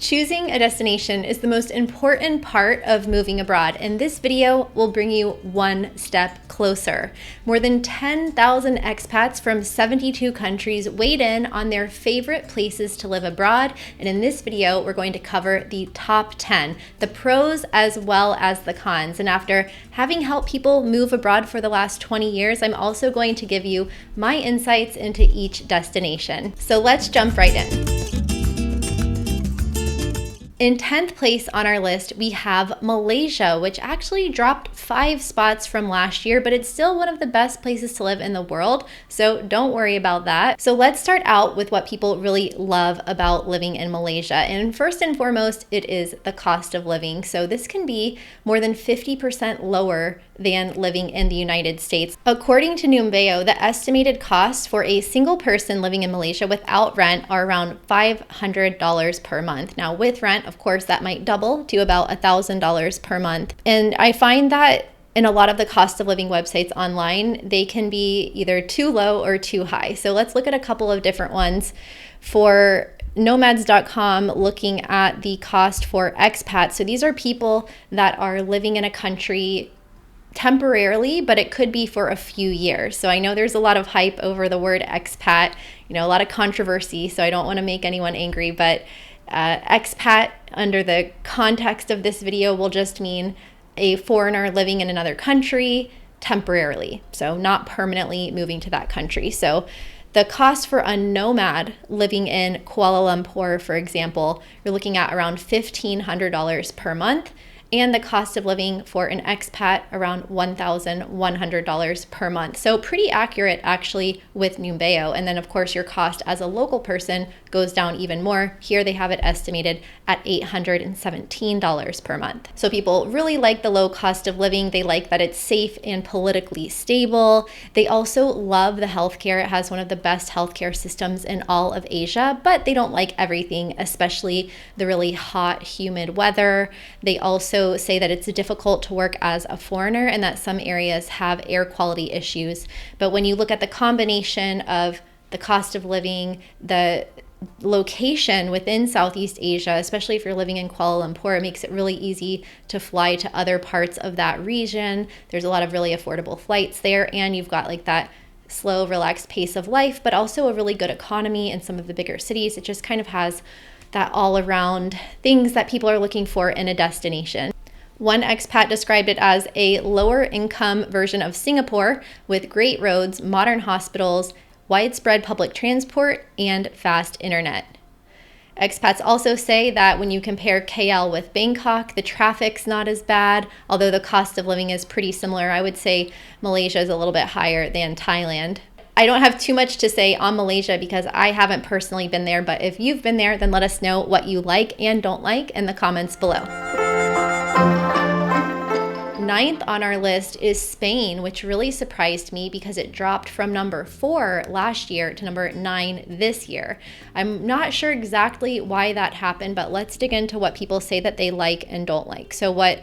Choosing a destination is the most important part of moving abroad, and this video will bring you one step closer. More than 10,000 expats from 72 countries weighed in on their favorite places to live abroad, and in this video, we're going to cover the top 10, the pros as well as the cons. And after having helped people move abroad for the last 20 years, I'm also going to give you my insights into each destination. So let's jump right in. In 10th place on our list, we have Malaysia, which actually dropped 5 spots from last year, but it's still one of the best places to live in the world, so don't worry about that. So let's start out with what people really love about living in Malaysia. And first and foremost, it is the cost of living. So this can be more than 50% lower than living in the United States. According to Numbeo, the estimated costs for a single person living in Malaysia without rent are around $500 per month. Now with rent, of course, that might double to about $1,000 per month. And I find that in a lot of the cost of living websites online, they can be either too low or too high. So let's look at a couple of different ones. For Nomads.com, looking at the cost for expats. So these are people that are living in a country temporarily, but it could be for a few years. So I know there's a lot of hype over the word expat, a lot of controversy, so I don't want to make anyone angry, but expat under the context of this video will just mean a foreigner living in another country temporarily, so not permanently moving to that country. So the cost for a nomad living in Kuala Lumpur, for example, you're looking at around $1,500 per month, and the cost of living for an expat around $1,100 per month. So pretty accurate actually with Numbeo. And then of course your cost as a local person goes down even more. Here they have it estimated at $817 per month. So people really like the low cost of living. They like that it's safe and politically stable. They also love the healthcare. It has one of the best healthcare systems in all of Asia, but they don't like everything, especially the really hot, humid weather. They also say that it's difficult to work as a foreigner and that some areas have air quality issues. But when you look at the combination of the cost of living, the location within Southeast Asia, especially if you're living in Kuala Lumpur, it makes it really easy to fly to other parts of that region. There's a lot of really affordable flights there, and you've got like that slow, relaxed pace of life, but also a really good economy in some of the bigger cities. It just kind of has that all around things that people are looking for in a destination. One expat described it as a lower income version of Singapore with great roads, modern hospitals, widespread public transport, and fast internet. Expats also say that when you compare KL with Bangkok, the traffic's not as bad, although the cost of living is pretty similar. I would say Malaysia is a little bit higher than Thailand. I don't have too much to say on Malaysia because I haven't personally been there, but if you've been there, then let us know what you like and don't like in the comments below. 9th on our list is Spain, which really surprised me because it dropped from number 4 last year to number 9 this year. I'm not sure exactly why that happened, but let's dig into what people say that they like and don't like. So what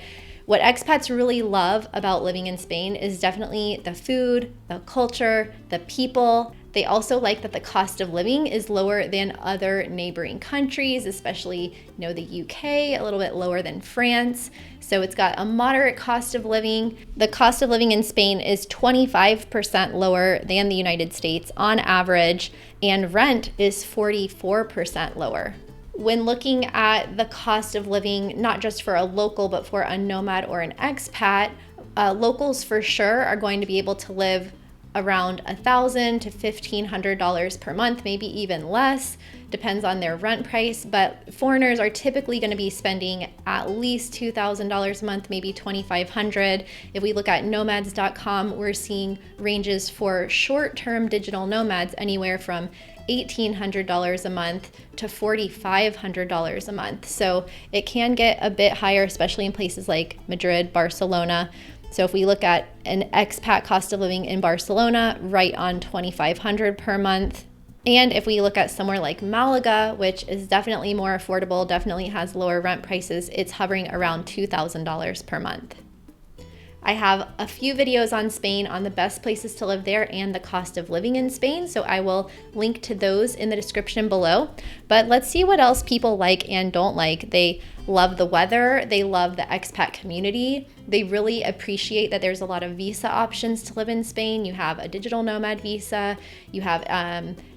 expats really love about living in Spain is definitely the food, the culture, the people. They also like that the cost of living is lower than other neighboring countries, especially, the UK, a little bit lower than France. So it's got a moderate cost of living. The cost of living in Spain is 25% lower than the United States on average, and rent is 44% lower. When looking at the cost of living, not just for a local, but for a nomad or an expat, locals for sure are going to be able to live around $1,000 to $1,500 per month, maybe even less, depends on their rent price. But foreigners are typically going to be spending at least $2,000 a month, maybe $2,500. If we look at Nomads.com, we're seeing ranges for short-term digital nomads anywhere from $1,800 a month to $4,500 a month. So it can get a bit higher, especially in places like Madrid, Barcelona. So if we look at an expat cost of living in Barcelona, right on $2,500 per month. And if we look at somewhere like Malaga, which is definitely more affordable, definitely has lower rent prices, it's hovering around $2,000 per month. I have a few videos on Spain on the best places to live there and the cost of living in Spain, so I will link to those in the description below. But let's see what else people like and don't like. They love the weather, they love the expat community, they really appreciate that there's a lot of visa options to live in Spain. You have a digital nomad visa, you have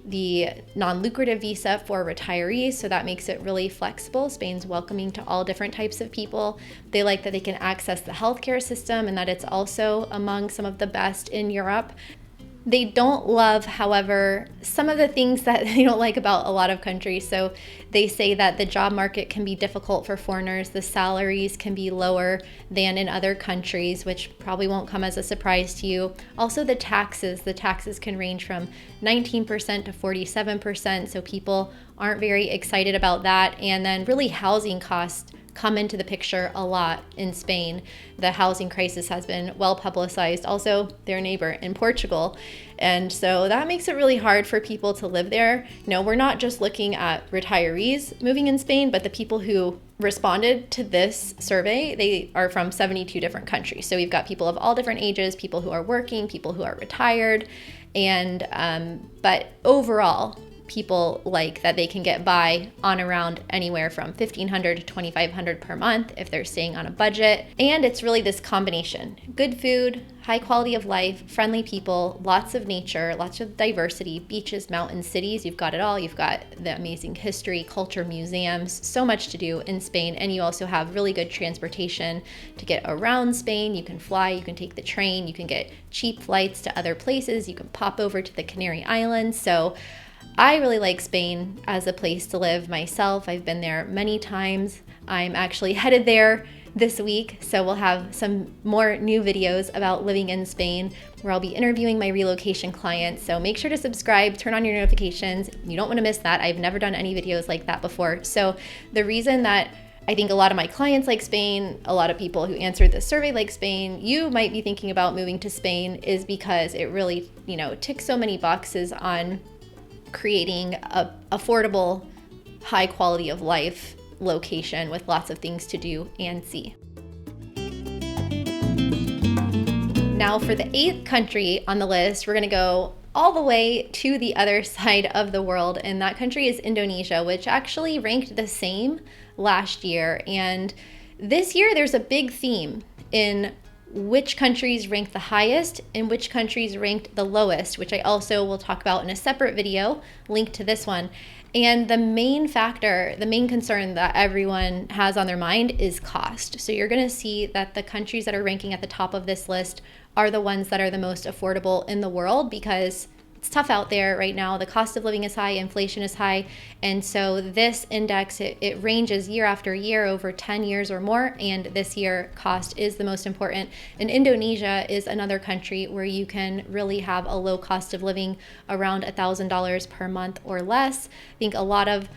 the non-lucrative visa for retirees, so that makes it really flexible. Spain's welcoming to all different types of people. They like that they can access the healthcare system and that it's also among some of the best in Europe. They don't love, however, some of the things that they don't like about a lot of countries. So they say that the job market can be difficult for foreigners. The salaries can be lower than in other countries, which probably won't come as a surprise to you. Also, the taxes can range from 19% to 47%. So people aren't very excited about that. And then really housing costs come into the picture a lot in Spain. The housing crisis has been well publicized, also their neighbor in Portugal. And so that makes it really hard for people to live there. We're not just looking at retirees moving in Spain, but the people who responded to this survey, they are from 72 different countries. So we've got people of all different ages, people who are working, people who are retired. And but overall, people like that they can get by on around anywhere from $1,500 to $2,500 per month if they're staying on a budget. And it's really this combination: good food, high quality of life, friendly people, lots of nature, lots of diversity, beaches, mountains, cities. You've got it all. You've got the amazing history, culture, museums, so much to do in Spain. And you also have really good transportation to get around Spain. You can fly, you can take the train, you can get cheap flights to other places, you can pop over to the Canary Islands. So I really like Spain as a place to live myself. I've been there many times. I'm actually headed there this week, so we'll have some more new videos about living in Spain where I'll be interviewing my relocation clients. So make sure to subscribe, turn on your notifications. You don't want to miss that. I've never done any videos like that before. So the reason that I think a lot of my clients like Spain, a lot of people who answered the survey like Spain, you might be thinking about moving to Spain, is because it really, ticks so many boxes on creating a affordable, high quality of life location with lots of things to do and see. Now for the 8th country on the list, we're going to go all the way to the other side of the world, and that country is Indonesia, which actually ranked the same last year. And this year there's a big theme in which countries ranked the highest and which countries ranked the lowest, which I also will talk about in a separate video linked to this one. And the main factor, the main concern that everyone has on their mind is cost. So you're going to see that the countries that are ranking at the top of this list are the ones that are the most affordable in the world, because it's tough out there right now. The cost of living is high, inflation is high. And so this index, it ranges year after year over 10 years or more. And this year, cost is the most important. And Indonesia is another country where you can really have a low cost of living around $1,000 per month or less. I think a lot of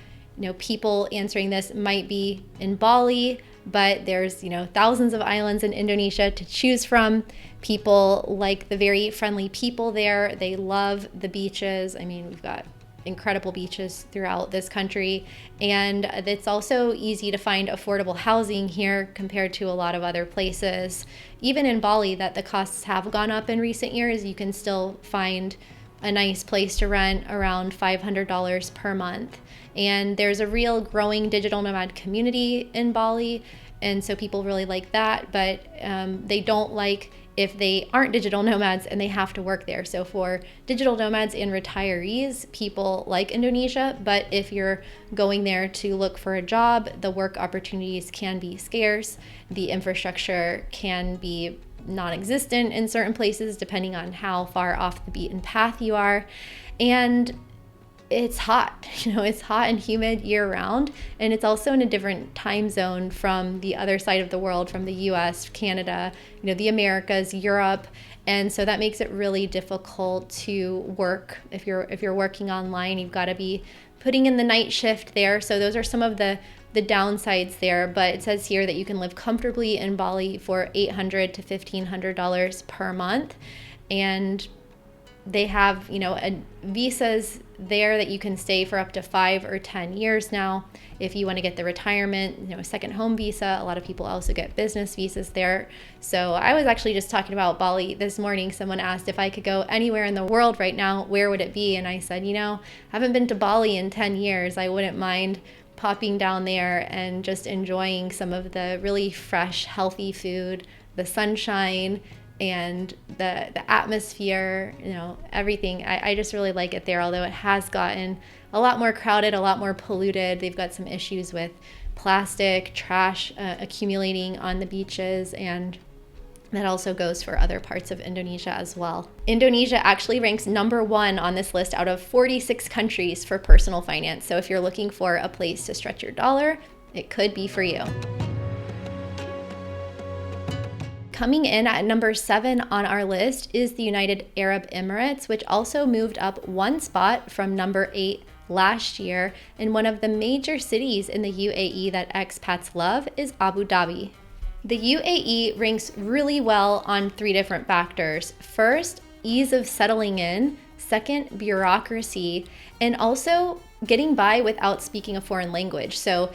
people answering this might be in Bali, but there's thousands of islands in Indonesia to choose from. People like the very friendly people there. They love the beaches. I mean, we've got incredible beaches throughout this country, and it's also easy to find affordable housing here compared to a lot of other places. Even in Bali, that the costs have gone up in recent years, you can still find a nice place to rent around $500 per month. And there's a real growing digital nomad community in Bali, and so people really like that, but they don't like if they aren't digital nomads and they have to work there. So for digital nomads and retirees, people like Indonesia, but if you're going there to look for a job, the work opportunities can be scarce. The infrastructure can be non-existent in certain places, depending on how far off the beaten path you are. And it's hot, it's hot and humid year round. And it's also in a different time zone from the other side of the world, from the US, Canada, the Americas, Europe. And so that makes it really difficult to work. If you're working online, you've got to be putting in the night shift there. So those are some of the downsides there. But it says here that you can live comfortably in Bali for $800 to $1,500 per month. And They have, visas there that you can stay for up to 5 or 10 years now. If you want to get the retirement, second home visa, a lot of people also get business visas there. So I was actually just talking about Bali this morning. Someone asked if I could go anywhere in the world right now, where would it be? And I said, I haven't been to Bali in 10 years. I wouldn't mind popping down there and just enjoying some of the really fresh, healthy food, the sunshine, and the atmosphere, everything. I just really like it there, although it has gotten a lot more crowded, a lot more polluted. They've got some issues with plastic, trash accumulating on the beaches, and that also goes for other parts of Indonesia as well. Indonesia actually ranks number 1 on this list out of 46 countries for personal finance. So if you're looking for a place to stretch your dollar, it could be for you. Coming in at number 7 on our list is the United Arab Emirates, which also moved up 1 spot from number 8 last year. And one of the major cities in the UAE that expats love is Abu Dhabi. The UAE ranks really well on 3 different factors. First, ease of settling in. Second, bureaucracy. And also getting by without speaking a foreign language. So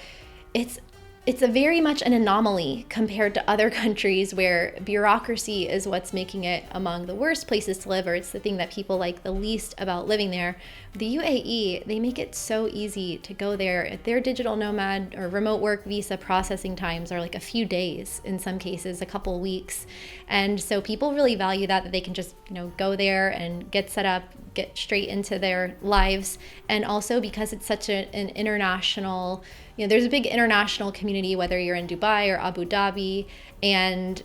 it's a very much an anomaly compared to other countries where bureaucracy is what's making it among the worst places to live, or it's the thing that people like the least about living there. The UAE, they make it so easy to go there. Their digital nomad or remote work visa processing times are like a few days, in some cases a couple weeks. And so people really value that they can just, go there and get set up, get straight into their lives. And also because it's such an international, there's a big international community, whether you're in Dubai or Abu Dhabi, and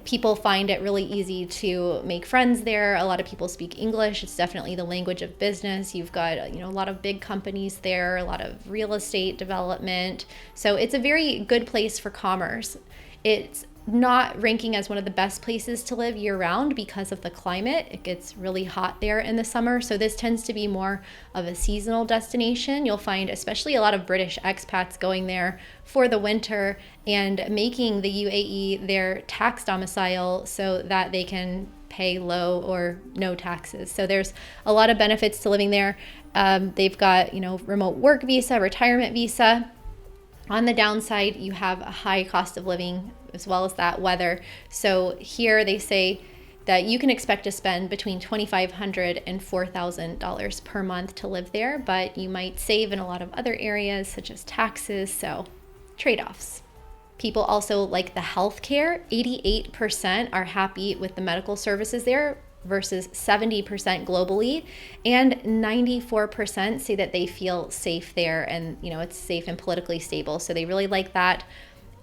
people find it really easy to make friends there. A lot of people speak English. It's definitely the language of business. You've got, a lot of big companies there, a lot of real estate development. So it's a very good place for commerce. It's not ranking as one of the best places to live year-round because of the climate. It gets really hot there in the summer, so this tends to be more of a seasonal destination. You'll find especially a lot of British expats going there for the winter and making the UAE their tax domicile so that they can pay low or no taxes. So there's a lot of benefits to living there. They've got, remote work visa, retirement visa. On the downside, you have a high cost of living as well as that weather. So here they say that you can expect to spend between $2,500 and $4,000 per month to live there, but you might save in a lot of other areas such as taxes, so trade-offs. People also like the healthcare. 88% are happy with the medical services there versus 70% globally, and 94% say that they feel safe there and it's safe and politically stable, so they really like that.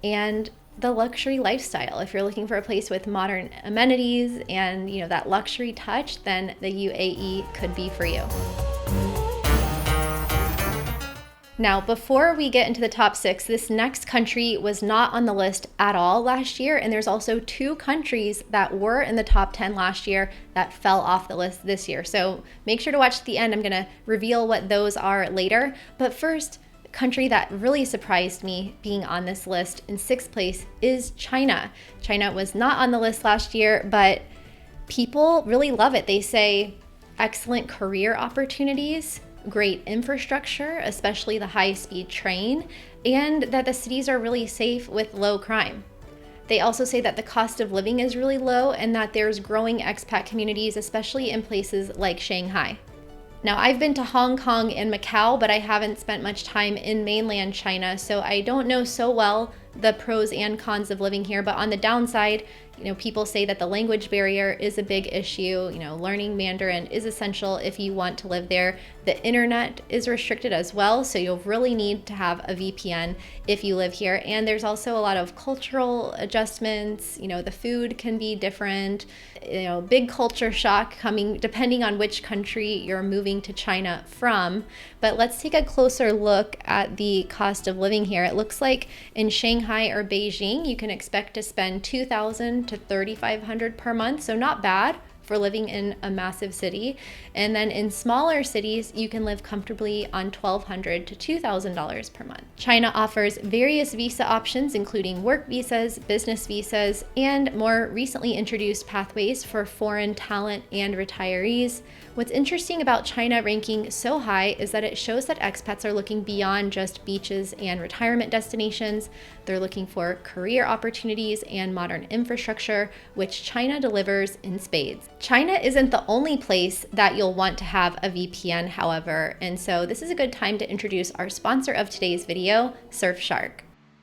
And the luxury lifestyle, if you're looking for a place with modern amenities and that luxury touch, then the UAE could be for you. Now, before we get into the top 6, this next country was not on the list at all last year, and there's also 2 countries that were in the top 10 last year that fell off the list this year. So make sure to watch the end. I'm going to reveal what those are later. But first, the country that really surprised me being on this list in 6th place is China. China was not on the list last year, but people really love it. They say excellent career opportunities, great infrastructure, especially the high-speed train, and that the cities are really safe with low crime. They also say that the cost of living is really low and that there's growing expat communities, especially in places like Shanghai. Now, I've been to Hong Kong and Macau, but I haven't spent much time in mainland China, so I don't know so well the pros and cons of living here. But on the downside, people say that the language barrier is a big issue. Learning Mandarin is essential if you want to live there. The internet is restricted as well, so you'll really need to have a VPN if you live here. And there's also a lot of cultural adjustments. The food can be different. Big culture shock coming depending on which country you're moving to China from. But let's take a closer look at the cost of living here. It looks like in Shanghai or Beijing, you can expect to spend $2,000 to $3,500 per month, so not bad for living in a massive city. And then in smaller cities, you can live comfortably on $1,200 to $2,000 per month. China offers various visa options, including work visas, business visas, and more recently introduced pathways for foreign talent and retirees. What's interesting about China ranking so high is that it shows that expats are looking beyond just beaches and retirement destinations. They're looking for career opportunities and modern infrastructure, which China delivers in spades. China isn't the only place that you'll want to have a VPN, however, and so this is a good time to introduce our sponsor of today's video, Surfshark.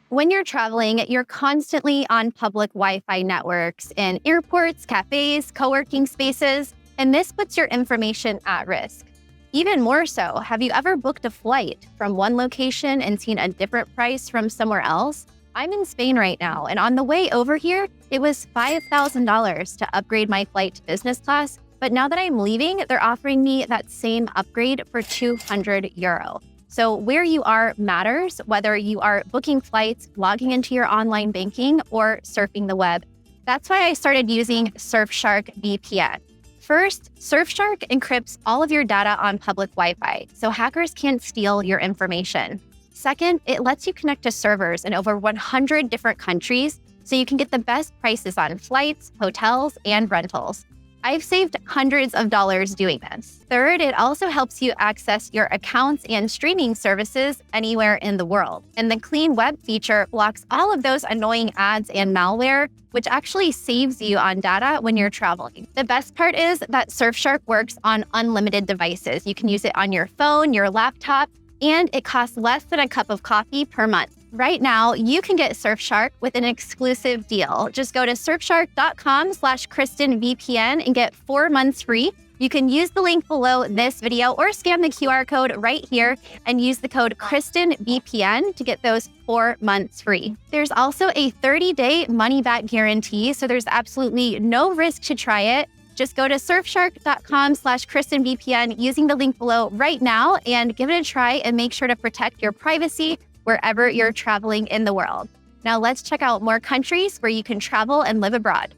When you're traveling, you're constantly on public Wi-Fi networks in airports, cafes, co-working spaces, and this puts your information at risk. Even more so, have you ever booked a flight from one location and seen a different price from somewhere else? I'm in Spain right now, and on the way over here, it was $5,000 to upgrade my flight to business class, but now that I'm leaving, they're offering me that same upgrade for €200. So where you are matters, whether you are booking flights, logging into your online banking, or surfing the web. That's why I started using Surfshark VPN. First, Surfshark encrypts all of your data on public Wi-Fi, so hackers can't steal your information. Second, it lets you connect to servers in over 100 different countries, so you can get the best prices on flights, hotels, and rentals. I've saved hundreds of dollars doing this. Third, it also helps you access your accounts and streaming services anywhere in the world. And the Clean Web feature blocks all of those annoying ads and malware, which actually saves you on data when you're traveling. The best part is that Surfshark works on unlimited devices. You can use it on your phone, your laptop, and it costs less than a cup of coffee per month. Right now, you can get Surfshark with an exclusive deal. Just go to surfshark.com/KristinVPN and get 4 months free. You can use the link below this video or scan the QR code right here and use the code KristinVPN to get those 4 months free. There's also a 30-day money-back guarantee, so there's absolutely no risk to try it. Just go to surfshark.com/KristinVPN using the link below right now and give it a try and make sure to protect your privacy wherever you're traveling in the world. Now let's check out more countries where you can travel and live abroad.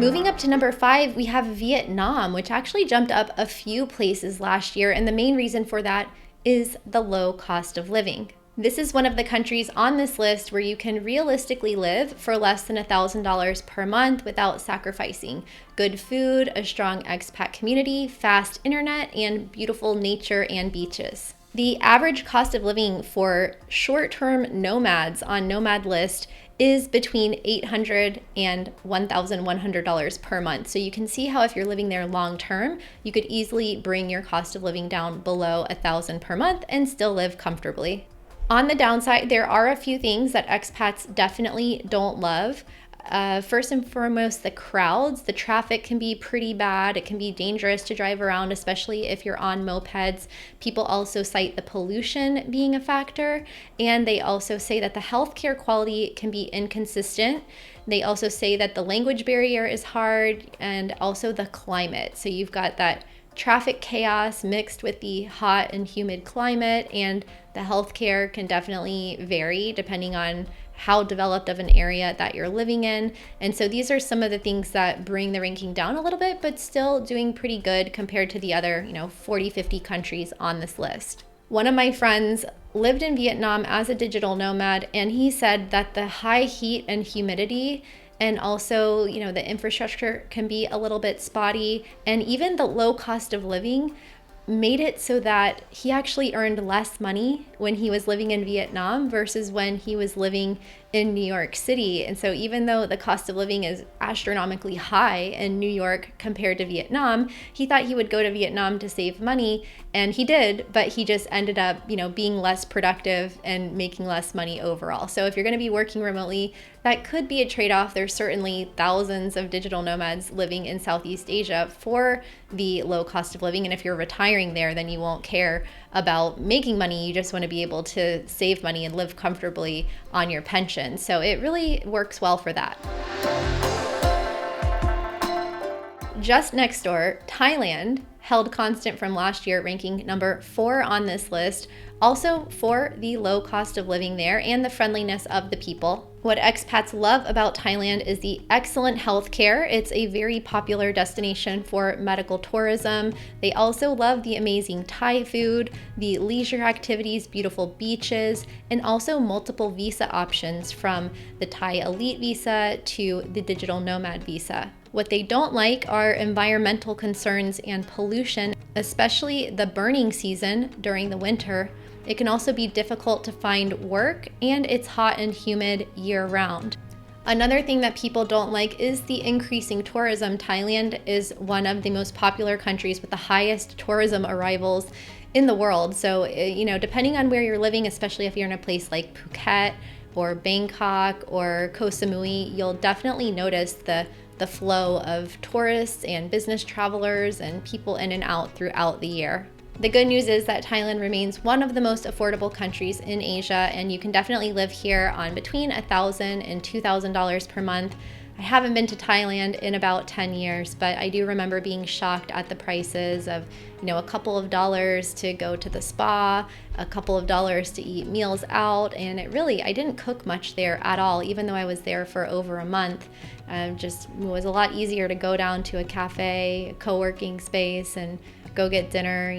Moving up to number 5, we have Vietnam, which actually jumped up a few places last year, and the main reason for that is the low cost of living. This is one of the countries on this list where you can realistically live for less than $1,000 per month without sacrificing good food, a strong expat community, fast internet, and beautiful nature and beaches. The average cost of living for short-term nomads on Nomad List is between $800 and $1,100 per month. So you can see how if you're living there long term, you could easily bring your cost of living down below $1,000 per month and still live comfortably. On the downside, there are a few things that expats definitely don't love. First and foremost, the crowds. The traffic can be pretty bad. It can be dangerous to drive around, especially if you're on mopeds. People also cite the pollution being a factor, and they also say that the healthcare quality can be inconsistent. They also say that the language barrier is hard, and also the climate. So you've got that traffic chaos mixed with the hot and humid climate, and the healthcare can definitely vary depending on how developed of an area that you're living in. And so these are some of the things that bring the ranking down a little bit, but still doing pretty good compared to the other, 40, 50 countries on this list. One of my friends lived in Vietnam as a digital nomad, and he said that the high heat and humidity and also, the infrastructure can be a little bit spotty, and even the low cost of living made it so that he actually earned less money when he was living in Vietnam versus when he was living in New York City. And so even though the cost of living is astronomically high in New York compared to Vietnam, he thought he would go to Vietnam to save money, and he did, but he just ended up, being less productive and making less money overall. So if you're going to be working remotely, that could be a trade-off. There's certainly thousands of digital nomads living in Southeast Asia for the low cost of living. And if you're retiring there, then you won't care about making money. You just want to be able to save money and live comfortably on your pension. So it really works well for that. Just next door, Thailand held constant from last year, ranking number 4 on this list. Also for the low cost of living there and the friendliness of the people. What expats love about Thailand is the excellent healthcare. It's a very popular destination for medical tourism. They also love the amazing Thai food, the leisure activities, beautiful beaches, and also multiple visa options from the Thai Elite visa to the digital nomad visa. What they don't like are environmental concerns and pollution, especially the burning season during the winter. It can also be difficult to find work, and it's hot and humid year-round. Another thing that people don't like is the increasing tourism. Thailand is one of the most popular countries with the highest tourism arrivals in the world. So, depending on where you're living, especially if you're in a place like Phuket or Bangkok or Koh Samui, you'll definitely notice the flow of tourists and business travelers and people in and out throughout the year. The good news is that Thailand remains one of the most affordable countries in Asia, and you can definitely live here on between $1,000 and $2,000 per month. I haven't been to Thailand in about 10 years, but I do remember being shocked at the prices of, a couple of dollars to go to the spa, a couple of dollars to eat meals out, and I didn't cook much there at all, even though I was there for over a month. It was a lot easier to go down to a cafe, a co-working space, and go get dinner,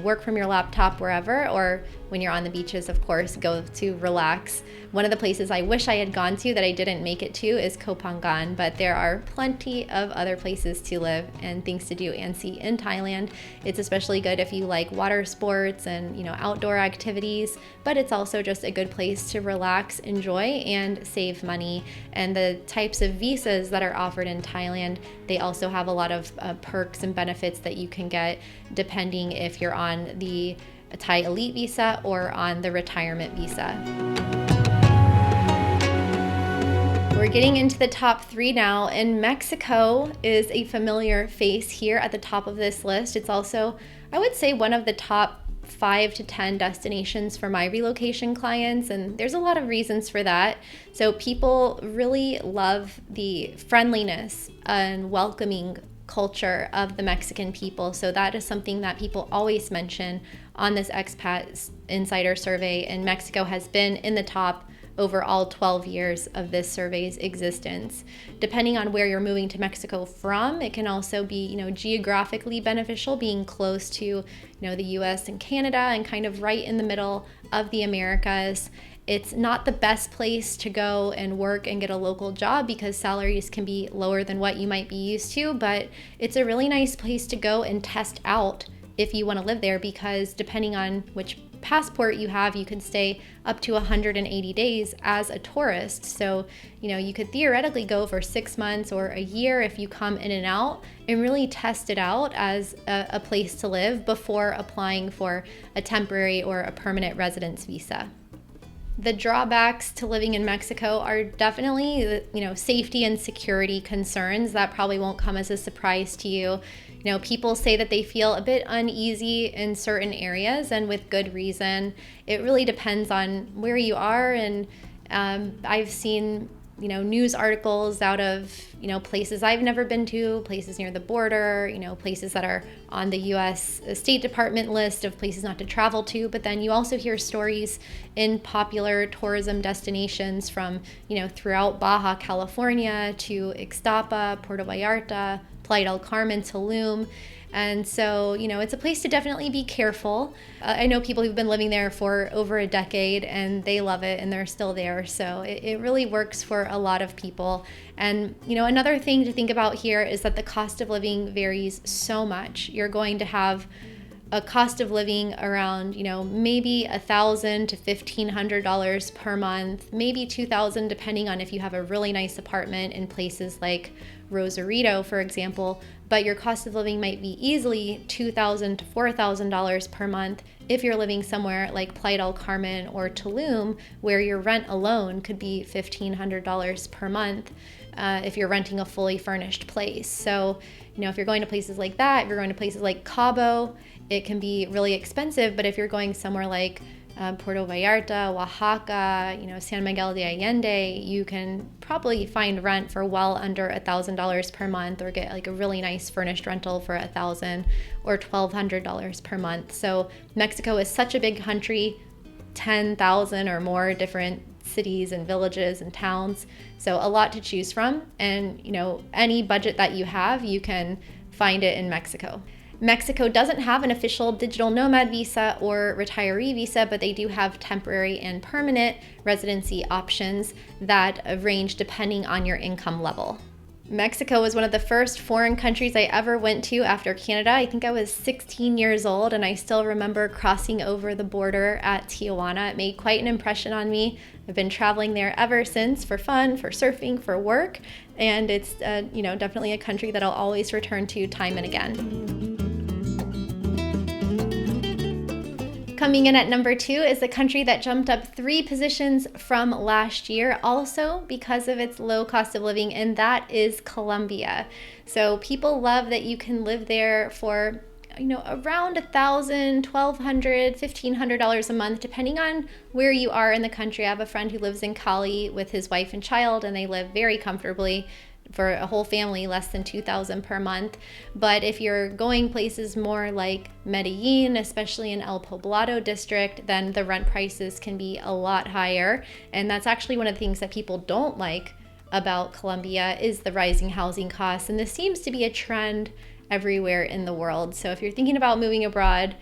work from your laptop wherever, or when you're on the beaches, of course, go to relax. One of the places I wish I had gone to that I didn't make it to is Koh Phangan, but there are plenty of other places to live and things to do and see in Thailand. It's especially good if you like water sports and, outdoor activities, but it's also just a good place to relax, enjoy, and save money. And the types of visas that are offered in Thailand, they also have a lot of perks and benefits that you can get depending if you're on the Thai Elite visa or on the retirement visa. We're getting into the top 3 now, and Mexico is a familiar face here at the top of this list. It's also, I would say, one of the top 5 to 10 destinations for my relocation clients, and there's a lot of reasons for that. So people really love the friendliness and welcoming culture of the Mexican people. So that is something that people always mention on this Expats Insider survey, and Mexico has been in the top over all 12 years of this survey's existence. Depending on where you're moving to Mexico from, it can also be, geographically beneficial, being close to, the US and Canada and kind of right in the middle of the Americas. It's not the best place to go and work and get a local job because salaries can be lower than what you might be used to, but it's a really nice place to go and test out if you want to live there, because depending on which passport you have, you can stay up to 180 days as a tourist. So, you could theoretically go for 6 months or a year if you come in and out and really test it out as a place to live before applying for a temporary or a permanent residence visa. The drawbacks to living in Mexico are definitely, safety and security concerns. That probably won't come as a surprise to you. People say that they feel a bit uneasy in certain areas, and with good reason. It really depends on where you are, and I've seen, news articles out of, places I've never been to, places near the border, places that are on the US State Department list of places not to travel to. But then you also hear stories in popular tourism destinations from, throughout Baja California to Ixtapa, Puerto Vallarta, Playa del Carmen, Tulum. And so, it's a place to definitely be careful. I know people who've been living there for over a decade and they love it and they're still there. So it really works for a lot of people. And, another thing to think about here is that the cost of living varies so much. You're going to have a cost of living around, maybe $1,000 to $1,500 per month, maybe $2,000, depending on if you have a really nice apartment in places like Rosarito, for example. But your cost of living might be easily $2,000 to $4,000 per month if you're living somewhere like Playa del Carmen or Tulum, where your rent alone could be $1,500 per month if you're renting a fully furnished place. So, if you're going to places like that, if you're going to places like Cabo, it can be really expensive. But if you're going somewhere like Puerto Vallarta, Oaxaca, San Miguel de Allende, you can probably find rent for well under $1,000 per month, or get like a really nice furnished rental for $1,000 or $1,200 per month. So Mexico is such a big country, 10,000 or more different cities and villages and towns. So a lot to choose from. And, any budget that you have, you can find it in Mexico. Mexico doesn't have an official digital nomad visa or retiree visa, but they do have temporary and permanent residency options that range depending on your income level. Mexico was one of the first foreign countries I ever went to after Canada. I think I was 16 years old, and I still remember crossing over the border at Tijuana. It made quite an impression on me. I've been traveling there ever since, for fun, for surfing, for work, and it's definitely a country that I'll always return to time and again. Coming in at number 2 is the country that jumped up 3 positions from last year, also because of its low cost of living, and that is Colombia. So people love that you can live there for around $1,000, $1,200, $1,500 a month, depending on where you are in the country. I have a friend who lives in Cali with his wife and child, and they live very comfortably for a whole family, less than $2,000 per month. But if you're going places more like Medellin, especially in El Poblado district, then the rent prices can be a lot higher. And that's actually one of the things that people don't like about Colombia is the rising housing costs. And this seems to be a trend everywhere in the world. So if you're thinking about moving abroad,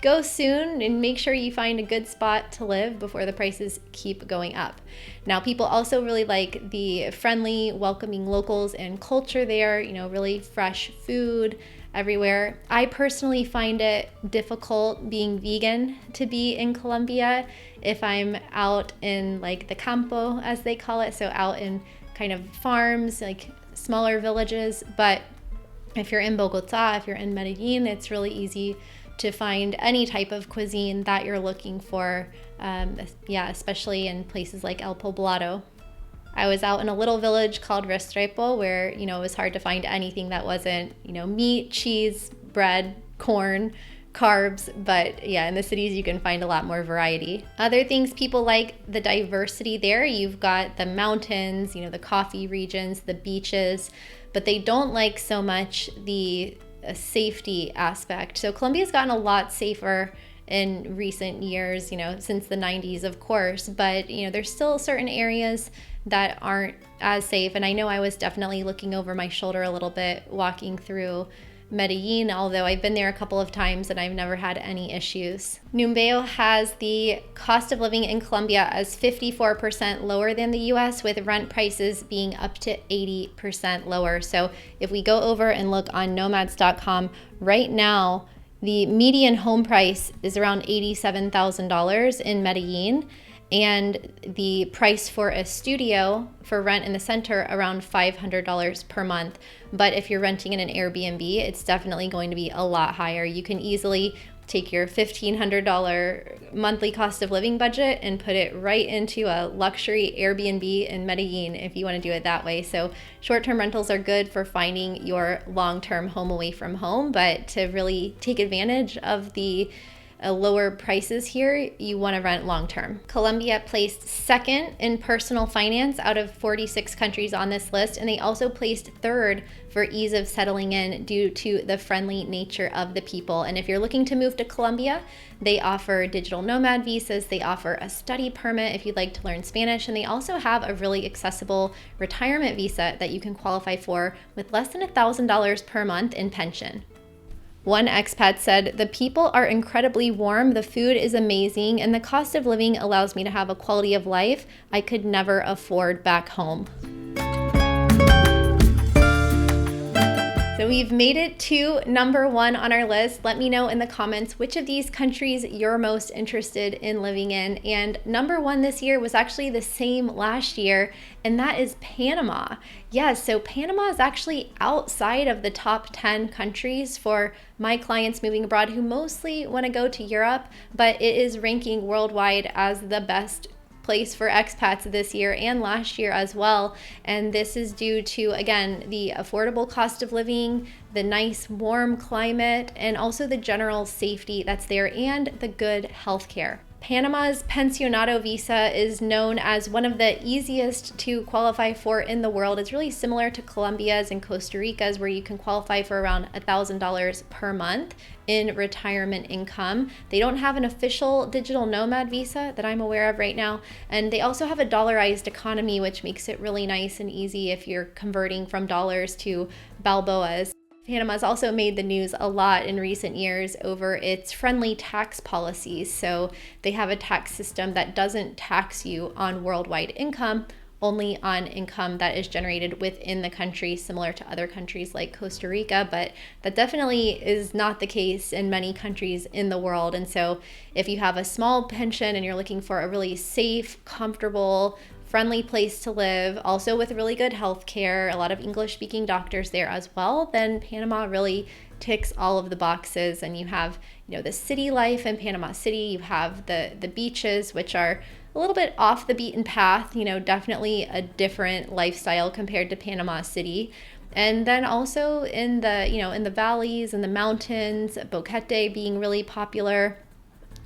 go soon and make sure you find a good spot to live before the prices keep going up. Now, people also really like the friendly, welcoming locals and culture there, really fresh food everywhere. I personally find it difficult being vegan to be in Colombia if I'm out in like the campo, as they call it, so out in kind of farms, like smaller villages. But if you're in Bogota, if you're in Medellin, it's really easy to find any type of cuisine that you're looking for, especially in places like El Poblado. I was out in a little village called Restrepo where, it was hard to find anything that wasn't, meat, cheese, bread, corn, carbs, but yeah, in the cities you can find a lot more variety. Other things people like, the diversity there. You've got the mountains, the coffee regions, the beaches, but they don't like so much the safety aspect. So Colombia's gotten a lot safer in recent years, since the 90s, of course, but there's still certain areas that aren't as safe. And I know I was definitely looking over my shoulder a little bit walking through Medellin, although I've been there a couple of times and I've never had any issues. Numbeo has the cost of living in Colombia as 54% lower than the US, with rent prices being up to 80% lower. So if we go over and look on nomads.com right now, the median home price is around $87,000 in Medellin, and the price for a studio for rent in the center around $500 per month. But if you're renting in an Airbnb, it's definitely going to be a lot higher. You can easily take your $1,500 monthly cost of living budget and put it right into a luxury Airbnb in Medellin if you want to do it that way. So short-term rentals are good for finding your long-term home away from home, but to really take advantage of the lower prices here, you want to rent long-term. Colombia placed second in personal finance out of 46 countries on this list, and they also placed third for ease of settling in due to the friendly nature of the people. And if you're looking to move to Colombia, they offer digital nomad visas, they offer a study permit if you'd like to learn Spanish, and they also have a really accessible retirement visa that you can qualify for with less than $1,000 per month in pension. One expat said, "The people are incredibly warm, the food is amazing, and the cost of living allows me to have a quality of life I could never afford back home." So we've made it to number 1 on our list. Let me know in the comments which of these countries you're most interested in living in. And number 1 this year was actually the same last year, and that is Panama. Yes, so Panama is actually outside of the top 10 countries for my clients moving abroad who mostly want to go to Europe, but it is ranking worldwide as the best place for expats this year and last year as well. And this is due to, again, the affordable cost of living, the nice warm climate, and also the general safety that's there and the good healthcare. Panama's Pensionado visa is known as one of the easiest to qualify for in the world. It's really similar to Colombia's and Costa Rica's, where you can qualify for around $1,000 per month in retirement income. They don't have an official digital nomad visa that I'm aware of right now. And they also have a dollarized economy, which makes it really nice and easy if you're converting from dollars to balboas. Panama's also made the news a lot in recent years over its friendly tax policies. So they have a tax system that doesn't tax you on worldwide income, only on income that is generated within the country, similar to other countries like Costa Rica, but that definitely is not the case in many countries in the world. And so if you have a small pension and you're looking for a really safe, comfortable, friendly place to live, also with really good health care, a lot of English-speaking doctors there as well, then Panama really ticks all of the boxes. And you have, the city life in Panama City, you have the beaches, which are a little bit off the beaten path, definitely a different lifestyle compared to Panama City. And then also in the valleys and the mountains, Boquete being really popular.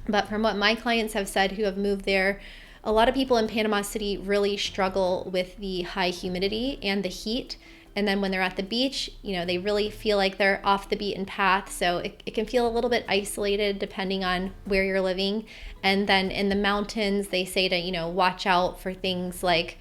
But from what my clients have said who have moved there, a lot of people in Panama City really struggle with the high humidity and the heat. And then when they're at the beach, they really feel like they're off the beaten path. So it can feel a little bit isolated depending on where you're living. And then in the mountains, they say to, watch out for things like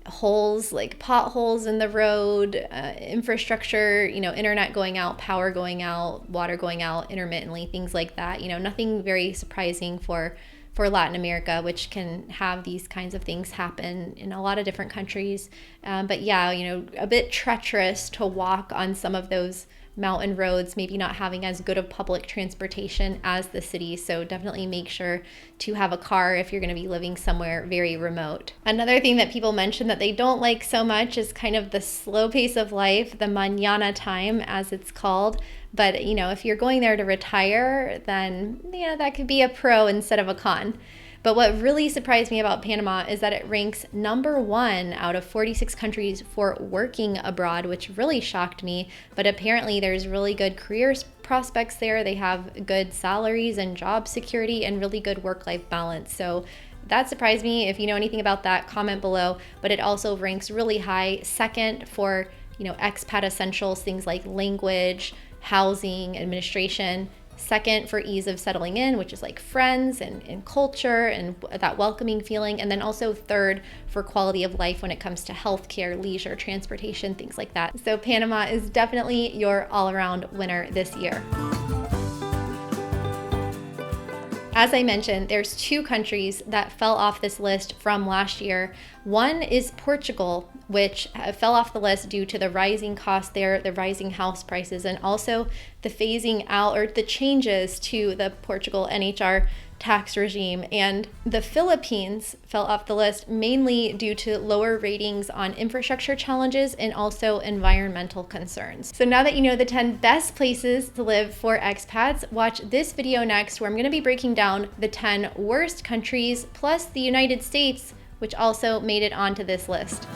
holes, like potholes in the road, infrastructure, internet going out, power going out, water going out intermittently, things like that. Nothing very surprising for Latin America, which can have these kinds of things happen in a lot of different countries. But yeah, a bit treacherous to walk on some of those mountain roads, maybe not having as good of public transportation as the city. So definitely make sure to have a car if you're going to be living somewhere very remote. Another thing that people mention that they don't like so much is kind of the slow pace of life, the mañana time as it's called. But, if you're going there to retire, then, that could be a pro instead of a con. But what really surprised me about Panama is that it ranks number 1 out of 46 countries for working abroad, which really shocked me. But apparently there's really good career prospects there. They have good salaries and job security and really good work-life balance. So that surprised me. If you know anything about that, comment below. But it also ranks really high, second for, expat essentials, things like language, housing, administration. Second for ease of settling in, which is like friends and culture and that welcoming feeling. And then also third for quality of life when it comes to healthcare, leisure, transportation, things like that. So Panama is definitely your all-around winner this year. As I mentioned, there's 2 countries that fell off this list from last year. One is Portugal, which fell off the list due to the rising cost there, the rising house prices, and also the phasing out or the changes to the Portugal NHR tax regime. And the Philippines fell off the list mainly due to lower ratings on infrastructure challenges and also environmental concerns. So now that you know the 10 best places to live for expats, watch this video next where I'm going to be breaking down the 10 worst countries plus the United States, which also made it onto this list.